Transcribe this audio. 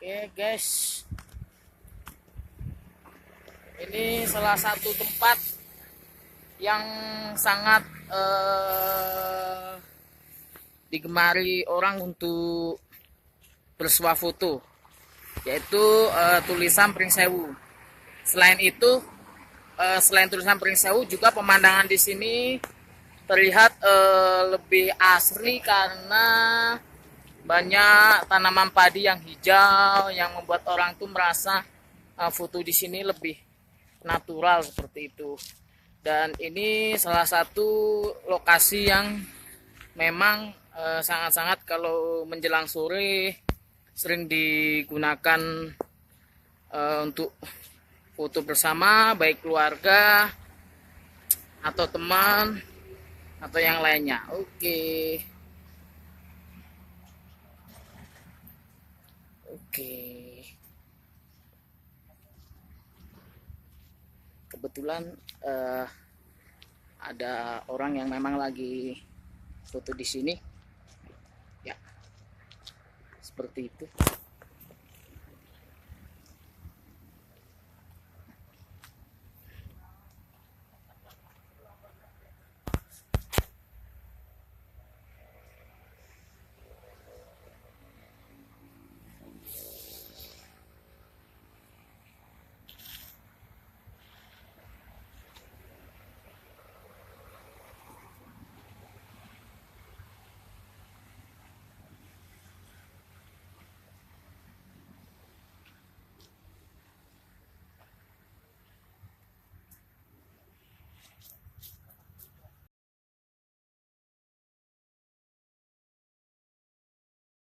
Oke guys, ini salah satu tempat yang sangat digemari orang untuk bersuah foto, yaitu tulisan Pringsewu. Selain itu, selain tulisan Pringsewu, juga pemandangan di sini terlihat lebih asri karena banyak tanaman padi yang hijau yang membuat orang tuh merasa foto di sini lebih natural seperti itu. Dan ini salah satu lokasi yang memang sangat-sangat kalau menjelang sore sering digunakan untuk foto bersama, baik keluarga atau teman atau yang lainnya. Oke. Kebetulan ada orang yang memang lagi foto di sini. Ya, seperti itu.